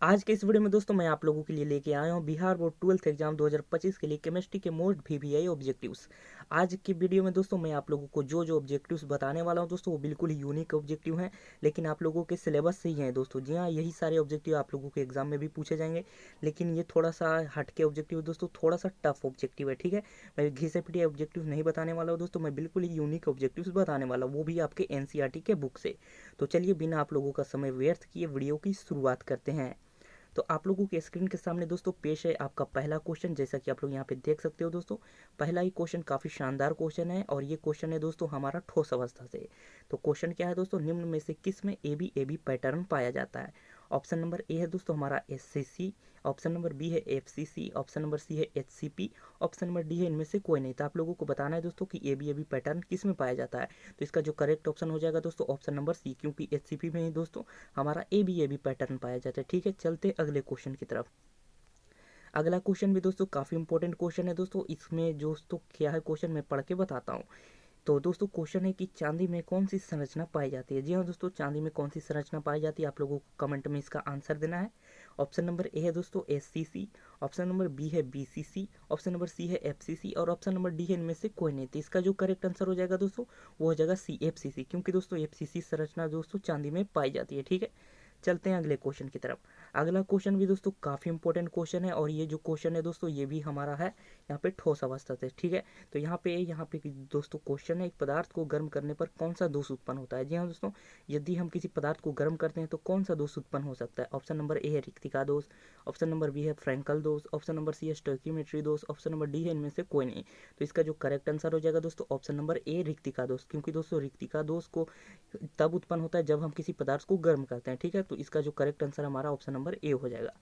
आज के इस वीडियो में दोस्तों मैं आप लोगों के लिए लेके आया हूँ बिहार बोर्ड 12th एग्जाम 2025 के लिए केमिस्ट्री के मोस्ट वीवीआई ऑब्जेक्टिव्स। आज की वीडियो में दोस्तों मैं आप लोगों को जो ऑब्जेक्टिव्स बताने वाला हूँ दोस्तों वो बिल्कुल ही यूनिक ऑब्जेक्टिव हैं, लेकिन आप लोगों के सिलेबस से ही हैं दोस्तों। जी हाँ, यही सारे ऑब्जेक्टिव आप लोगों के एग्जाम में भी पूछे जाएंगे, लेकिन ये थोड़ा सा हटके ऑब्जेक्टिव दोस्तों, थोड़ा सा टफ ऑब्जेक्टिव है। ठीक है, मैं घिसे पिटे ऑब्जेक्टिव नहीं बताने वाला हूँ दोस्तों, मैं बिल्कुल ही यूनिक ऑब्जेक्टिव्स बताने वाला हूँ, वो भी आपके एनसीईआरटी के बुक से। तो चलिए बिना आप लोगों का समय व्यर्थ किए वीडियो की शुरुआत करते हैं। तो आप लोगों के स्क्रीन के सामने दोस्तों पेश है आपका पहला क्वेश्चन, जैसा कि आप लोग यहाँ पे देख सकते हो दोस्तों। पहला ही क्वेश्चन काफ़ी शानदार क्वेश्चन है और ये क्वेश्चन है दोस्तों हमारा ठोस अवस्था से। तो क्वेश्चन क्या है दोस्तों, निम्न में से किस में ए बी पैटर्न पाया जाता है। ऑप्शन नंबर ए है दोस्तों हमारा एससीसी, ऑप्शन नंबर बी है एफसीसी, ऑप्शन नंबर सी है एचसीपी, ऑप्शन नंबर डी है इनमें से कोई नहीं। तो आप लोगों को बताना है दोस्तों कि ए बी पैटर्न किस में पाया जाता है। तो इसका जो करेक्ट ऑप्शन हो जाएगा दोस्तों ऑप्शन नंबर सी, क्योंकि एचसीपी में ही दोस्तों हमारा ए बी पैटर्न पाया जाता है। ठीक है, चलते अगले क्वेश्चन की तरफ। अगला क्वेश्चन भी दोस्तों काफ़ी इंपॉर्टेंट क्वेश्चन है दोस्तों। इसमें दोस्तों क्या है क्वेश्चन मैं पढ़ के बताता हूँ। तो दोस्तों क्वेश्चन है कि चांदी में कौन सी संरचना पाई जाती है। जी हाँ दोस्तों, चांदी में कौन सी संरचना पाई जाती है, आप लोगों को कमेंट में इसका आंसर देना है। ऑप्शन नंबर ए है दोस्तों एससीसी, ऑप्शन नंबर बी है बीसीसी, ऑप्शन नंबर सी है एफसीसी और ऑप्शन नंबर डी है इनमें से कोई नहीं। तो इसका जो करेक्ट आंसर हो जाएगा दोस्तों वो हो जाएगा सी एफसीसी, क्योंकि दोस्तों एफसीसी संरचना दोस्तों चांदी में पाई जाती है। ठीक है, चलते हैं अगले क्वेश्चन की तरफ। अगला क्वेश्चन भी दोस्तों काफ़ी इंपॉर्टेंट क्वेश्चन है और ये जो क्वेश्चन है दोस्तों ये भी हमारा है यहाँ पे ठोस अवस्था से। ठीक है, तो यहाँ पे दोस्तों क्वेश्चन है एक पदार्थ को गर्म करने पर कौन सा दोष उत्पन्न होता है। जी हाँ दोस्तों, यदि हम किसी पदार्थ को गर्म करते हैं तो कौन सा दोष उत्पन्न हो सकता है। ऑप्शन नंबर ए है रिक्तिका दोष, ऑप्शन नंबर बी है फ्रैंकल दोष, ऑप्शन नंबर सी है स्टोइकियोमेट्री दोष, ऑप्शन नंबर डी है इनमें से कोई नहीं। तो इसका जो करेक्ट आंसर हो जाएगा दोस्तों ऑप्शन नंबर ए रिक्तिका दोष, क्योंकि दोस्तों रिक्तिका दोष को तब उत्पन्न होता है जब हम किसी पदार्थ को गर्म करते हैं। ठीक है, तो इसका जो करेक्ट आंसर हमारा ऑप्शन नंबर ए हो जाएगा।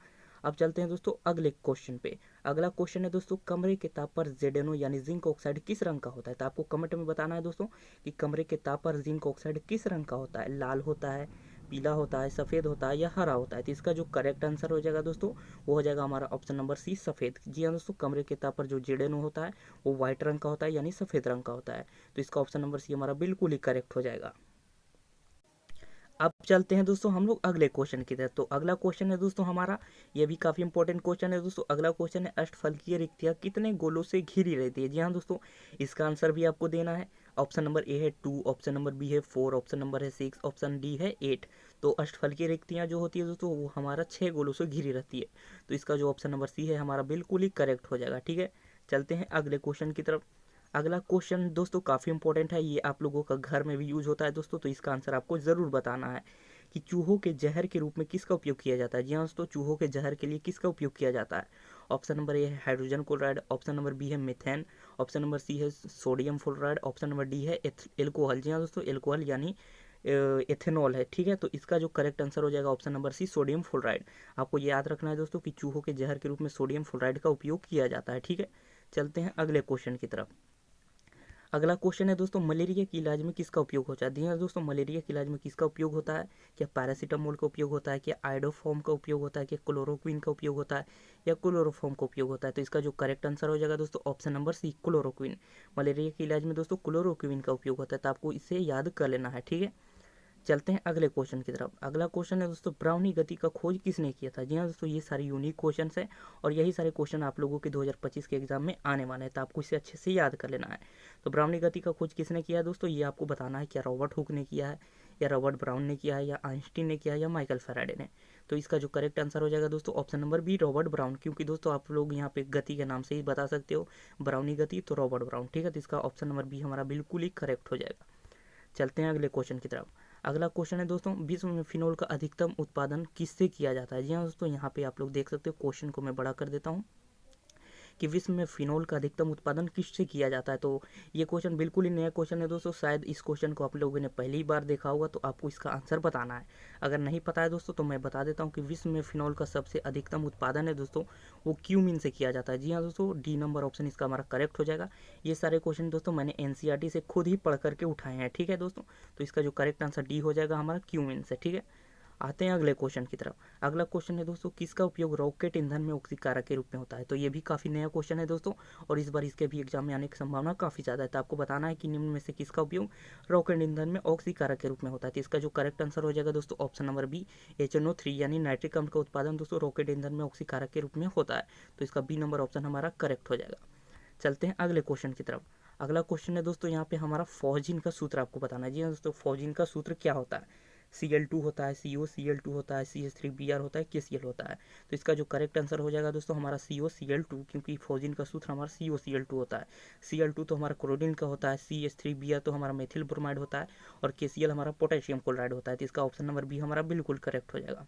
अब चलते हैं दोस्तों अगले क्वेश्चन पे। अगला क्वेश्चन है दोस्तों कमरे के ताप पर जेडेनो यानी जिंक ऑक्साइड किस रंग का होता है। तो आपको कमेंट में बताना है दोस्तों कि कमरे के ताप पर जिंक ऑक्साइड किस रंग का होता है। लाल होता है, पीला होता है, सफ़ेद होता है या हरा होता है। तो इसका जो करेक्ट आंसर हो जाएगा दोस्तों वो हो जाएगा हमारा ऑप्शन नंबर सी सफ़ेद। जी हाँ दोस्तों, कमरे के ताप पर जो जेडेनो होता है वो व्हाइट रंग का होता है यानी सफ़ेद रंग का होता है। तो इसका ऑप्शन नंबर सी हमारा बिल्कुल ही करेक्ट हो जाएगा। अब चलते हैं दोस्तों हम लोग अगले क्वेश्चन की तरफ। तो अगला क्वेश्चन है दोस्तों हमारा, ये भी काफ़ी इंपॉर्टेंट क्वेश्चन है दोस्तों। अगला क्वेश्चन है अष्टफलकीय रिक्तियाँ कितने गोलों से घिरी रहती है। जी हाँ दोस्तों, इसका आंसर भी आपको देना है। ऑप्शन नंबर ए है 2, ऑप्शन नंबर बी है 4, ऑप्शन नंबर है 6, ऑप्शन डी है 8। तो अष्टफलकीय रिक्तियाँ जो होती है दोस्तों वो हमारा 6 गोलों से घिरी रहती है। तो इसका जो ऑप्शन नंबर सी है हमारा बिल्कुल ही करेक्ट हो जाएगा। ठीक है, चलते हैं अगले क्वेश्चन की तरफ। अगला क्वेश्चन दोस्तों काफ़ी इंपॉर्टेंट है, ये आप लोगों का घर में भी यूज होता है दोस्तों। तो इसका आंसर आपको ज़रूर बताना है कि चूहों के जहर के रूप में किसका उपयोग किया जाता है। जी हाँ दोस्तों, चूहों के जहर के लिए किसका उपयोग किया जाता है। ऑप्शन नंबर ए है hydrogen chloride, option number B है मिथेन, ऑप्शन नंबर सी है sodium fluoride, option number D है एल्कोहल। जी हाँ दोस्तों, एल्कोहल यानी एथेनॉल है। ठीक है, तो इसका जो करेक्ट आंसर हो जाएगा option number C sodium fluoride. आपको ये याद रखना है दोस्तों कि चूहों के जहर के रूप में सोडियम फ्लोराइड का उपयोग किया जाता है। ठीक है, चलते हैं अगले क्वेश्चन की तरफ। अगला क्वेश्चन है दोस्तों मलेरिया के इलाज में किसका उपयोग होता है। जी हाँ दोस्तों, मलेरिया के इलाज में किसका उपयोग होता है। क्या पैरासीटामोल का उपयोग होता है, क्या आइडोफॉर्म का उपयोग होता है, क्या क्लोरोक्विन का उपयोग होता है या क्लोरोफॉर्म का उपयोग होता है। तो इसका जो करेक्ट आंसर हो जाएगा दोस्तों option number C chloroquine. Malaria के इलाज में दोस्तों क्लोरोक्विन का उपयोग होता है, तो आपको इसे याद कर लेना है। ठीक है, चलते हैं अगले क्वेश्चन की तरफ। अगला क्वेश्चन है दोस्तों ब्राउनी गति का खोज किसने किया था। जी हाँ दोस्तों, ये सारे यूनिक क्वेश्चन है और यही सारे क्वेश्चन आप लोगों के 2025 के एग्जाम में आने वाले हैं, तो आपको इसे अच्छे से याद कर लेना है। तो ब्राउनी गति का खोज किसने किया है दोस्तों, ये आपको बताना है। क्या रॉबर्ट हुक ने किया है, या रॉबर्ट ब्राउन ने किया है, या आइंस्टीन ने किया है, या माइकल फैराडे ने। तो इसका जो करेक्ट आंसर हो जाएगा दोस्तों option number B Robert Brown, क्योंकि दोस्तों आप लोग यहाँ पे गति के नाम से ही बता सकते हो ब्राउनी गति, तो रॉबर्ट ब्राउन। ठीक है, तो इसका ऑप्शन नंबर बी हमारा बिल्कुल ही करेक्ट हो जाएगा। चलते हैं अगले क्वेश्चन की तरफ। अगला क्वेश्चन है दोस्तों विश्व में फिनोल का अधिकतम उत्पादन किससे किया जाता है। जी हाँ दोस्तों, यहाँ पे आप लोग देख सकते हो, क्वेश्चन को मैं बड़ा कर देता हूँ कि विश्व में फिनोल का अधिकतम उत्पादन किससे किया जाता है। तो ये क्वेश्चन बिल्कुल ही नया क्वेश्चन है दोस्तों, शायद इस क्वेश्चन को आप लोगों ने पहली बार देखा होगा, तो आपको इसका आंसर बताना है। अगर नहीं पता है दोस्तों तो मैं बता देता हूँ कि विश्व में फिनोल का सबसे अधिकतम उत्पादन है दोस्तों वो क्यूमिन से किया जाता है। जी हाँ दोस्तों, डी नंबर ऑप्शन इसका हमारा करेक्ट हो जाएगा। ये सारे क्वेश्चन दोस्तों मैंने एनसीईआरटी से खुद ही पढ़ करके उठाए हैं। ठीक है दोस्तों, तो इसका जो करेक्ट आंसर डी हो जाएगा हमारा क्यूमिन से। ठीक है, आते हैं अगले क्वेश्चन की तरफ। अगला क्वेश्चन है दोस्तों, किसका उपयोग रॉकेट ईंधन में ऑक्सीकारक के रूप में होता है? तो ये भी काफ़ी नया क्वेश्चन है दोस्तों, और इस बार इसके भी एग्जाम में आने की संभावना काफ़ी ज़्यादा है। तो आपको बताना है कि निम्न में से किसका उपयोग रॉकेट ईंधन में ऑक्सीकारक के रूप में होता है। तो इसका जो करेक्ट आंसर हो जाएगा दोस्तों ऑप्शन नंबर बी, HNO3 यानी नाइट्रिक अम्ल का उत्पादन दोस्तों रॉकेट ईंधन में ऑक्सीकारक के रूप में होता है। तो इसका बी नंबर ऑप्शन हमारा करेक्ट हो जाएगा। चलते हैं अगले क्वेश्चन की तरफ। अगला क्वेश्चन है दोस्तों, यहाँ पे हमारा फॉजिन का सूत्र आपको बताना है। जी हाँ दोस्तों, फॉजिन का सूत्र क्या होता है? Cl2 होता है, COCl2 होता है, CH3Br होता है, KCl होता है। तो इसका जो करेक्ट आंसर हो जाएगा दोस्तों हमारा COCl2, क्योंकि फॉजिन का सूत्र हमारा COCl2 होता है। Cl2 तो हमारा क्लोरीन का होता है, CH3Br तो हमारा मेथिल ब्रोमाइड होता है, और KCl हमारा पोटेशियम क्लोराइड होता है। तो इसका ऑप्शन नंबर बी हमारा बिल्कुल करेक्ट हो जाएगा।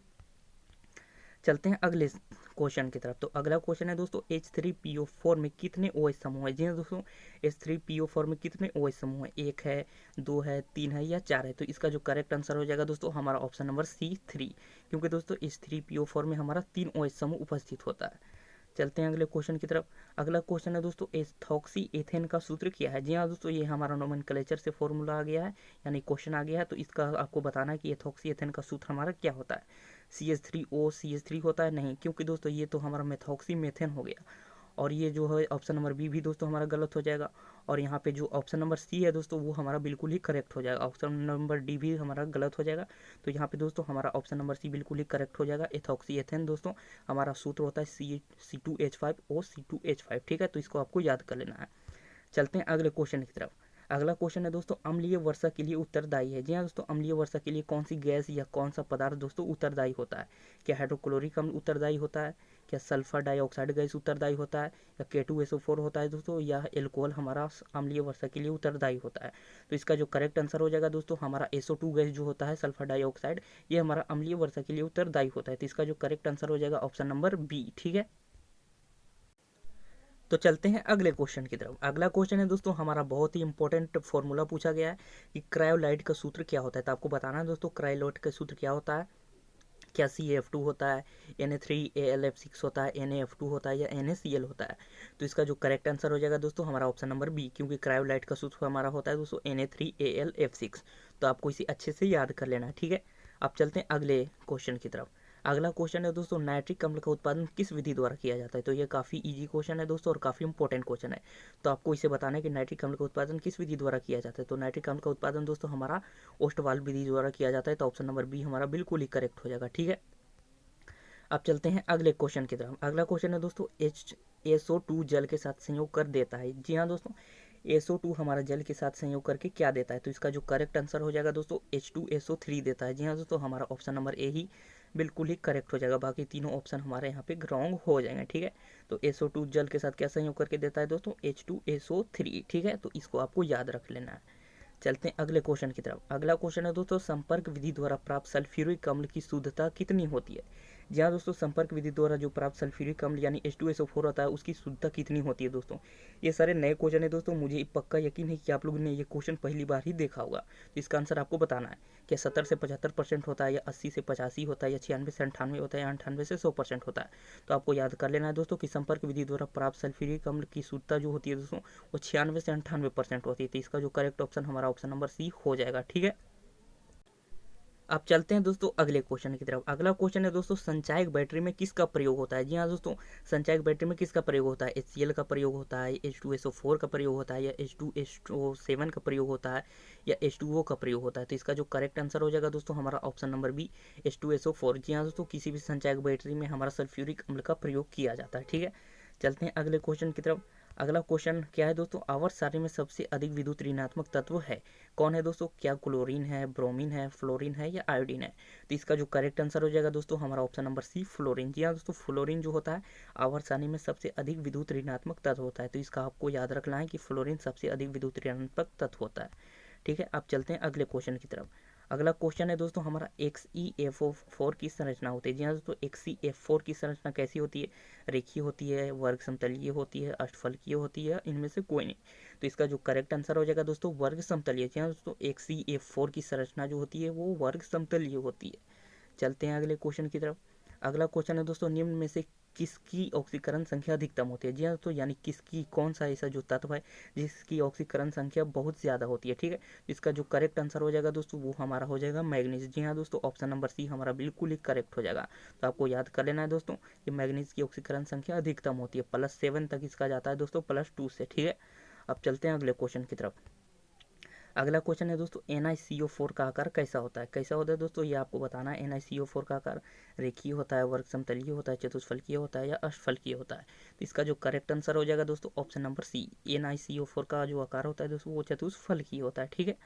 चलते हैं अगले क्वेश्चन की तरफ। तो अगला क्वेश्चन है दोस्तों, H3PO4 में कितने OH समूह है? जी हाँ दोस्तों, H3PO4 में कितने OH समूह है? 1 है, 2 है, 3 है या 4 है? तो इसका जो करेक्ट आंसर हो जाएगा दोस्तों हमारा ऑप्शन नंबर सी 3, क्योंकि दोस्तों H3PO4 में हमारा 3 OH समूह उपस्थित होता है। चलते हैं अगले क्वेश्चन की तरफ। अगला क्वेश्चन है दोस्तों, एथॉक्सी एथेन का सूत्र क्या है? जी हाँ दोस्तों, ये हमारा नोमेनक्लेचर से फॉर्मूला आ गया है, यानी क्वेश्चन आ गया है। तो इसका आपको बताना है कि एथॉक्सी एथेन का सूत्र हमारा क्या होता है? CH3O होता है? नहीं, क्योंकि दोस्तों ये तो हमारा मेथॉक्सी मेथेन हो गया, और ये जो है ऑप्शन नंबर बी भी दोस्तों हमारा गलत हो जाएगा। और यहाँ पे जो ऑप्शन नंबर सी है दोस्तों वो हमारा बिल्कुल ही करेक्ट हो जाएगा। ऑप्शन नंबर डी भी हमारा गलत हो जाएगा। तो यहाँ पे दोस्तों हमारा ऑप्शन नंबर सी बिल्कुल ही करेक्ट हो जाएगा। एथॉक्सी एथेन दोस्तों हमारा सूत्र होता है C2H5O, ठीक है, तो इसको आपको याद कर लेना है। चलते हैं अगले क्वेश्चन की तरफ। अगला क्वेश्चन है दोस्तों, अम्लीय वर्षा के लिए उत्तरदायी है? जी हाँ दोस्तों, अम्लीय वर्षा के लिए कौन सी गैस या कौन सा पदार्थ दोस्तों उत्तरदायी होता है? क्या हाइड्रोक्लोरिक अम्ल उत्तरदायी होता है? क्या सल्फर डाइऑक्साइड गैस उत्तरदायी होता है? या K2SO4 होता है दोस्तों? या एल्कोहल हमारा अम्लीय वर्षा के लिए उत्तरदायी होता है? तो इसका जो करेक्ट आंसर हो जाएगा दोस्तों हमारा SO2 गैस जो होता है, सल्फर डाइऑक्साइड, ये हमारा अम्लीय वर्षा के लिए उत्तरदायी होता है। तो इसका जो करेक्ट आंसर हो जाएगा ऑप्शन नंबर बी, ठीक है। तो चलते हैं अगले क्वेश्चन की तरफ। अगला क्वेश्चन है दोस्तों हमारा बहुत ही इंपॉर्टेंट फॉर्मूला पूछा गया है कि क्रायोलाइट का सूत्र क्या होता है। तो आपको बताना है दोस्तों क्रायोलाइट का सूत्र क्या होता है। क्या CaF2 होता है, Na3AlF6 होता है, NaF2 होता है, या NaCl होता है? तो इसका जो करेक्ट आंसर हो जाएगा दोस्तों हमारा ऑप्शन नंबर बी, क्योंकि क्रायोलाइट का सूत्र हमारा होता है दोस्तों Na3AlF6। तो आपको इसे अच्छे से याद कर लेना है, ठीक है। अब चलते हैं अगले क्वेश्चन की तरफ। अगला क्वेश्चन है दोस्तों, नाइट्रिक अम्ल का उत्पादन किस विधि द्वारा किया जाता है? तो ये काफ़ी इजी क्वेश्चन है दोस्तों, और काफ़ी इंपॉर्टेंट क्वेश्चन है। तो आपको इसे बताना है कि नाइट्रिक अम्ल का उत्पादन किस विधि द्वारा किया जाता है। तो नाइट्रिक अम्ल का उत्पादन दोस्तों हमारा ओस्टवाल्व विधि द्वारा किया जाता है। तो ऑप्शन नंबर बी हमारा बिल्कुल ही करेक्ट हो जाएगा, ठीक है। अब चलते हैं अगले क्वेश्चन की तरफ। अगला क्वेश्चन है दोस्तों, SO2 जल के साथ संयोग कर देता है? जी हाँ दोस्तों, SO2 हमारा जल के साथ संयोग करके क्या देता है? तो इसका जो करेक्ट आंसर हो जाएगा दोस्तों H2SO3 देता है। जी हाँ दोस्तों, हमारा ऑप्शन नंबर ए ही बिल्कुल ही करेक्ट हो जाएगा। बाकी तीनों ऑप्शन हमारे यहाँ पे रॉन्ग हो जाएंगे, ठीक है। तो SO2 जल के साथ क्या संयोग करके देता है दोस्तों? H2SO3, ठीक है, तो इसको आपको याद रख लेना है। चलते हैं अगले क्वेश्चन की तरफ। अगला क्वेश्चन है दोस्तों, संपर्क विधि द्वारा प्राप्त सल्फ्यूरिक अम्ल की शुद्धता कितनी होती है? जी हाँ दोस्तों, संपर्क विधि द्वारा जो प्राप्त सल्फ्यूरिक अम्ल यानी H2SO4 होता है उसकी शुद्धता कितनी होती है दोस्तों? ये सारे नए क्वेश्चन है दोस्तों, मुझे पक्का यकीन है कि आप लोगों ने ये क्वेश्चन पहली बार ही देखा होगा। तो इसका आंसर आपको बताना है। क्या 70 से 75% होता है, या 80 से 85 होता है, या 96 से 98 होता है, या 98 से 100% होता है? तो आपको याद कर लेना है दोस्तों कि संपर्क विधि द्वारा प्राप्त सल्फ्यूरिक अम्ल की शुद्धता जो होती है दोस्तों वो 96 से 98% होती है। तो इसका जो करेक्ट ऑप्शन हमारा ऑप्शन नंबर सी हो जाएगा, ठीक है। अब चलते हैं दोस्तों अगले क्वेश्चन की तरफ। अगला क्वेश्चन है दोस्तों, संचायक बैटरी में किसका प्रयोग होता है? जी हाँ दोस्तों, संचायक बैटरी में किसका प्रयोग होता है? HCl का प्रयोग होता है, H2SO4 का प्रयोग होता है, या H2SO7 का प्रयोग होता है, या H2O का प्रयोग होता है? तो इसका जो करेक्ट आंसर हो जाएगा दोस्तों हमारा ऑप्शन नंबर बी, H2SO4। जी हाँ दोस्तों, किसी भी संचायक बैटरी में हमारा सल्फ्यूरिक अम्ल का प्रयोग किया जाता है, ठीक है। चलते हैं अगले क्वेश्चन की तरफ। अगला क्वेश्चन क्या है दोस्तों, आवर्त सारणी में सबसे अधिक विद्युत ऋणात्मक तत्व है कौन है दोस्तों? क्या क्लोरीन है, ब्रोमीन है, फ्लोरीन है, या आयोडीन है? तो इसका जो करेक्ट आंसर हो जाएगा दोस्तों हमारा ऑप्शन नंबर सी, फ्लोरीन। जी हाँ दोस्तों, फ्लोरीन जो होता है आवर्त सारणी में सबसे अधिक विद्युत ऋणात्मक तत्व होता है। तो इसका आपको याद रखना है कि फ्लोरीन सबसे अधिक विद्युत ऋणात्मक तत्व होता है, ठीक है। अब चलते हैं अगले क्वेश्चन की तरफ। अगला क्वेश्चन है दोस्तों हमारा XeFO4 की संरचना होती है। जी हाँ दोस्तों, XeF4 की संरचना कैसी होती है? रेखीय होती है, वर्ग समतलीय होती है, अष्टफलकीय होती है, इनमें से कोई नहीं? तो इसका जो करेक्ट आंसर हो जाएगा दोस्तों वर्ग समतलीय। जी हाँ दोस्तों, XeF4 की संरचना जो होती है वो वर्ग समतलीय होती है। चलते हैं अगले क्वेश्चन की तरफ। अगला क्वेश्चन है दोस्तों, निम्न में से किसकी ऑक्सीकरण संख्या अधिकतम होती है? जी हाँ दोस्तों, यानी किसकी, कौन सा ऐसा जो तत्व है जिसकी ऑक्सीकरण संख्या बहुत ज़्यादा होती है, ठीक है। इसका जो करेक्ट आंसर हो जाएगा दोस्तों वो हमारा हो जाएगा मैग्नीज। जी हाँ दोस्तों, ऑप्शन नंबर सी हमारा बिल्कुल ही करेक्ट हो जाएगा। तो आपको याद कर लेना है दोस्तों कि मैग्नीज की ऑक्सीकरण संख्या अधिकतम होती है, +7 तक इसका जाता है दोस्तों, +2 से, ठीक है। अब चलते हैं अगले क्वेश्चन की तरफ। अगला क्वेश्चन है दोस्तों, NiCO4 का आकार कैसा होता है? कैसा होता है दोस्तों, ये आपको बताना है। NiCO4 का आकार रेखीय होता है, वर्ग समतलीय होता है, चतुष्फलकीय होता है या अष्टफलकीय होता है? तो इसका जो करेक्ट आंसर हो जाएगा दोस्तों ऑप्शन नंबर सी, NiCO4 का जो आकार होता है दोस्तों वो चतुष्फलकीय होता है, ठीक है।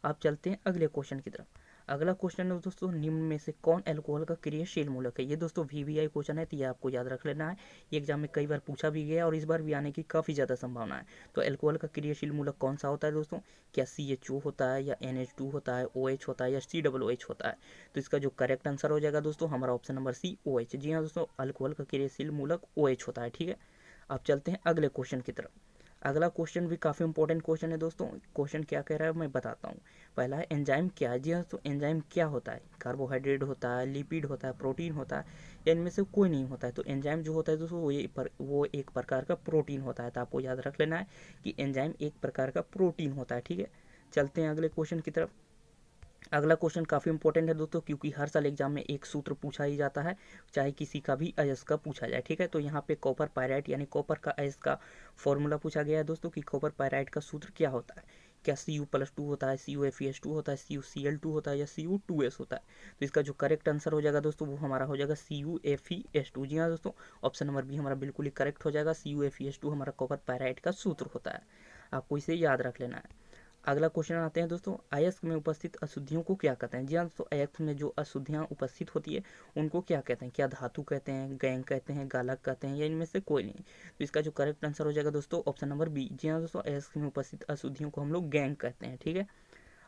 आप चलते हैं अगले क्वेश्चन की तरफ। अगला क्वेश्चन है दोस्तों, निम्न में से कौन अल्कोहल का क्रियाशील मूलक है? ये दोस्तों VVI क्वेश्चन है, तो ये आपको याद रख लेना है। ये एग्जाम में कई बार पूछा भी गया और इस बार भी आने की काफ़ी ज़्यादा संभावना है। तो अल्कोहल का क्रियाशील मूलक कौन सा होता है दोस्तों? क्या CHO होता है या NH2 होता है, OH होता है या COOH होता है? तो इसका जो करेक्ट आंसर हो जाएगा दोस्तों हमारा ऑप्शन नंबर सी, OH। जी हाँ दोस्तों, अल्कोहल का क्रियाशील मूलक OH होता है, ठीक है। आप चलते हैं अगले क्वेश्चन की तरफ। अगला क्वेश्चन भी काफ़ी इंपॉर्टेंट क्वेश्चन है दोस्तों। क्वेश्चन क्या कह रहा है मैं बताता हूँ। पहला है एंजाइम क्या है? जी हाँ, तो एंजाइम क्या होता है? कार्बोहाइड्रेट होता है, लिपिड होता है, प्रोटीन होता है या इनमें से कोई नहीं होता है? तो एंजाइम जो होता है दोस्तों वो एक प्रकार का प्रोटीन होता है। तो आपको याद रख लेना है कि एंजाइम एक प्रकार का प्रोटीन होता है, ठीक है। चलते हैं अगले क्वेश्चन की तरफ। अगला क्वेश्चन काफ़ी इंपॉर्टेंट है दोस्तों, क्योंकि हर साल एग्जाम में एक सूत्र पूछा ही जाता है, चाहे किसी का भी अयस्क का पूछा जाए, ठीक है। तो यहाँ पे कॉपर पायराइट यानी कॉपर का अयस्क का फॉर्मूला पूछा गया है दोस्तों कि कॉपर पायराइट का सूत्र क्या होता है। क्या Cu+2 होता है, CuFeS2 होता है, CuCl2 होता है या Cu2S होता है? तो इसका जो करेक्ट आंसर हो जाएगा दोस्तों वो हमारा हो जाएगा CuFeS2। जी हाँ दोस्तों, ऑप्शन नंबर बी हमारा बिल्कुल ही करेक्ट हो जाएगा। CuFeS2 हमारा कॉपर पायराइट का सूत्र होता है, आपको इसे याद रख लेना है। अगला क्वेश्चन आते हैं दोस्तों, अयस्क में उपस्थित अशुद्धियों को क्या कहते हैं? जी हाँ दोस्तों, अयस्क में जो अशुद्धियाँ उपस्थित होती है उनको क्या कहते हैं? क्या धातु कहते हैं, गैंग कहते हैं, गालक कहते हैं या इनमें से कोई नहीं? तो इसका जो करेक्ट आंसर हो जाएगा दोस्तों ऑप्शन नंबर बी। जी हाँ दोस्तों, अयस्क में उपस्थित अशुद्धियों को हम लोग गैंग कहते हैं, ठीक है।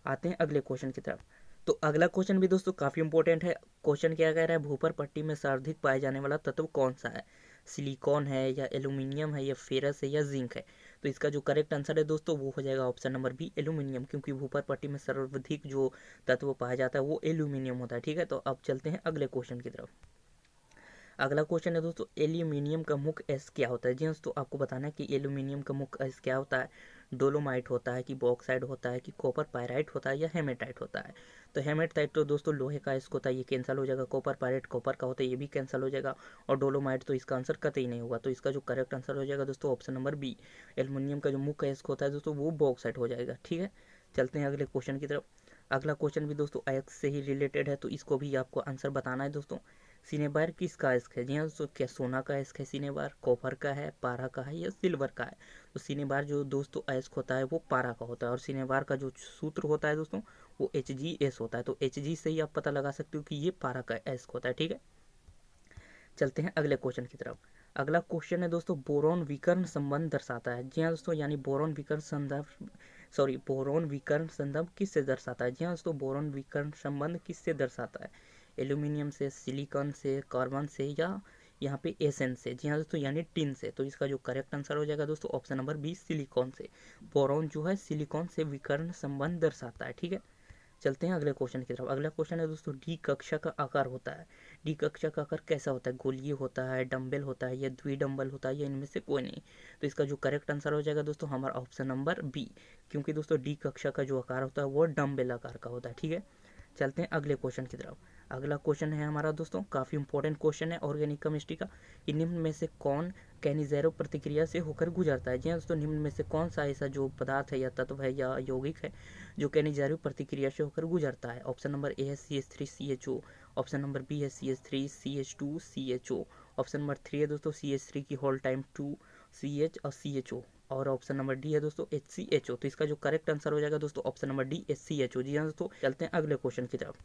आते हैं अगले क्वेश्चन की तरफ। तो अगला क्वेश्चन भी दोस्तों काफ़ी इंपॉर्टेंट है। क्वेश्चन क्या कह रहा है, भूपर पट्टी में सर्वाधिक पाए जाने वाला तत्व कौन सा है? सिलिकॉन है या एल्यूमिनियम है या फेरस है या जिंक है? तो इसका जो करेक्ट आंसर है दोस्तों वो हो जाएगा ऑप्शन नंबर बी, एल्यूमिनियम, क्योंकि भूपर पट्टी में सर्वाधिक जो तत्व पाया जाता है वो एल्यूमिनियम होता है, ठीक है। तो अब चलते हैं अगले क्वेश्चन की तरफ। अगला क्वेश्चन है दोस्तों, एल्यूमिनियम का मुख्य एस क्या होता है? जी दोस्तों, आपको बताना है कि एल्यूमिनियम का मुख्य एस क्या होता है। डोलोमाइट होता है कि बॉक्साइड होता है कि कॉपर पायराइट होता है या हेमेटाइट होता है? तो हेमेटाइट तो दोस्तों लोहे का एस होता है, ये कैंसिल हो जाएगा। कॉपर पायराइट कॉपर का होता है, ये भी कैंसिल हो जाएगा। और डोलोमाइट तो इसका आंसर कतई नहीं होगा। तो इसका जो करेक्ट आंसर हो जाएगा दोस्तों ऑप्शन नंबर बी, एल्यूमिनियम का जो मुख्य एस होता है दोस्तों वो बॉक्साइट हो जाएगा, ठीक है। चलते हैं अगले क्वेश्चन की तरफ। अगला क्वेश्चन भी दोस्तों अयस्क से ही रिलेटेड है, तो इसको भी आपको आंसर बताना है दोस्तों। सिनेबार किसका अयस्क है? जी हाँ दोस्तों, क्या सोना का अयस्क है सिनेबार, कॉपर का है, पारा का है या सिल्वर का है? तो सिनेबार जो दोस्तों अयस्क होता है वो पारा का होता है और सिनेबार का जो सूत्र होता है दोस्तों वो HgS होता है। तो Hg से ही आप पता लगा सकते हो कि ये पारा का अयस्क होता है, ठीक है। चलते हैं अगले क्वेश्चन की तरफ। अगला क्वेश्चन है दोस्तों, बोरॉन विकर्ण संबंध दर्शाता है। जी हाँ दोस्तों, यानी बोरॉन विकर्ण संबंध किससे दर्शाता है? जी हाँ दोस्तों, बोरॉन विकर्ण संबंध किससे दर्शाता है? एल्यूमिनियम से, सिलिकॉन से, कार्बन से या यहाँ पे एसएन से? जी हाँ दोस्तों, यानी टिन से। तो इसका जो करेक्ट आंसर हो जाएगा दोस्तों ऑप्शन नंबर बी, सिलिकॉन से। बोरॉन जो है सिलिकॉन से विकर्ण संबंध दर्शाता है, ठीक है। चलते हैं अगले क्वेश्चन की तरफ। अगला क्वेश्चन है दोस्तों, डी कक्षा का आकार होता है। डी कक्षा का आकार कैसा होता है? गोलीय होता है, डंबल होता है या द्विडंबल होता है या इनमें से कोई नहीं? तो इसका जो करेक्ट आंसर हो जाएगा दोस्तों हमारा ऑप्शन नंबर बी, क्योंकि दोस्तों डी कक्षा का जो आकार होता है वो डंबल आकार का होता है, ठीक है। चलते हैं अगले क्वेश्चन की तरफ। अगला क्वेश्चन है हमारा दोस्तों काफ़ी इंपॉर्टेंट क्वेश्चन है ऑर्गेनिक केमिस्ट्री का, कि निम्न में से कौन कैनिज़ेरो प्रतिक्रिया से होकर गुजरता है? जी हाँ दोस्तों, निम्न में से कौन सा ऐसा जो पदार्थ है या तत्व है या यौगिक है जो कैनिज़ेरो प्रतिक्रिया से होकर गुजरता है? ऑप्शन नंबर ए है CH3CHO, ऑप्शन नंबर बी है CH3CH2CHO, ऑप्शन नंबर 3 है दोस्तों CH3 की होल टाइम 2 CH और CHO, और ऑप्शन नंबर डी है दोस्तों HCHO। तो इसका जो करेक्ट आंसर हो जाएगा दोस्तों ऑप्शन नंबर डी, HCHO। जी हाँ दोस्तों, चलते हैं अगले क्वेश्चन की तरफ।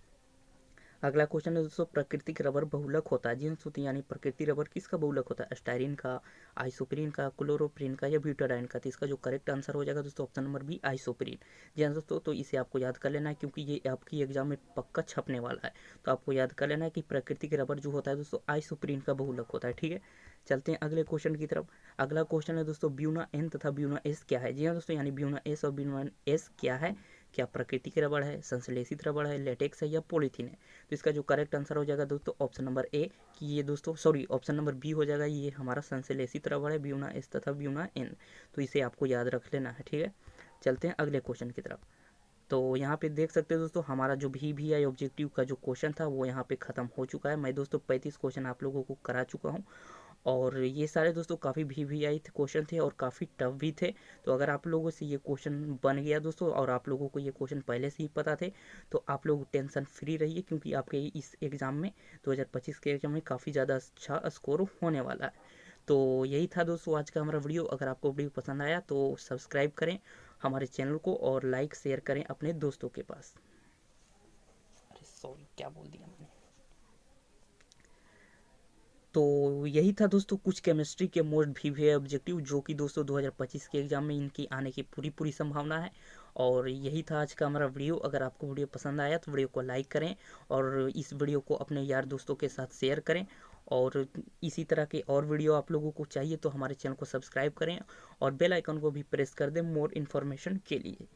अगला क्वेश्चन है दोस्तों, प्राकृतिक रबर बहुलक होता है। जी हाँ दोस्तों, यानी प्रकृति रबर किसका बहुलक होता है? स्टाइरिन का, आइसोप्रीन का, क्लोरोप्रीन का या ब्यूटाडाइन का? तो इसका जो करेक्ट आंसर हो जाएगा दोस्तों ऑप्शन नंबर बी, आइसोप्रीन। जी हाँ दोस्तों, तो इसे आपको याद कर लेना है क्योंकि ये आपकी एग्जाम में पक्का छपने वाला है। तो आपको याद कर लेना है कि प्राकृतिक रबर जो होता है दोस्तों आइसोप्रीन का बहुलक होता है, ठीक है। चलते हैं अगले क्वेश्चन की तरफ। अगला क्वेश्चन है दोस्तों, ब्यूना एन तथा ब्यूना एस क्या है? जी हाँ दोस्तों, यानी ब्यूना एस और ब्यूना एस क्या है? क्या प्राकृतिक रबड़ है, संश्लेषित रबड़ है, लेटेक्स है या पॉलीथीन है। तो इसका जो करेक्ट आंसर हो जाएगा दोस्तों ऑप्शन नंबर ए कि ये दोस्तों ऑप्शन नंबर बी हो जाएगा, ये हमारा संश्लेषित रबड़ है, ब्यूना एस तथा ब्यूना एन। तो इसे आपको याद रख लेना है, ठीक है। चलते हैं अगले क्वेश्चन की तरफ। तो यहाँ पे देख सकते हैं दोस्तों हमारा जो VVI ऑब्जेक्टिव का जो क्वेश्चन था वो यहाँ पे ख़त्म हो चुका है। मैं दोस्तों 35 क्वेश्चन आप लोगों को करा चुका हूँ और ये सारे दोस्तों काफ़ी VVI क्वेश्चन थे और काफ़ी टफ भी थे। तो अगर आप लोगों से ये क्वेश्चन बन गया दोस्तों और आप लोगों को ये क्वेश्चन पहले से ही पता थे तो आप लोग टेंशन फ्री रहिए, क्योंकि आपके इस एग्ज़ाम में 2025 के एग्ज़ाम में काफ़ी ज़्यादा अच्छा स्कोर होने वाला है। तो यही था दोस्तों आज का हमारा वीडियो। अगर आपको वीडियो पसंद आया तो सब्सक्राइब करें हमारे चैनल को और लाइक शेयर करें अपने दोस्तों के पास। अरे सॉरी, क्या बोल दिया मैंने। तो यही था दोस्तों कुछ केमिस्ट्री के मोस्ट VVI ऑब्जेक्टिव जो कि दोस्तों 2025 के एग्जाम में इनकी आने की पूरी संभावना है। और यही था आज का हमारा वीडियो। अगर आपको वीडियो पसंद आया तो वीडियो को लाइक करें और इस वीडियो को अपने यार दोस्तों के साथ शेयर करें। और इसी तरह के और वीडियो आप लोगों को चाहिए तो हमारे चैनल को सब्सक्राइब करें और बेल आइकन को भी प्रेस कर दें मोर इन्फॉर्मेशन के लिए।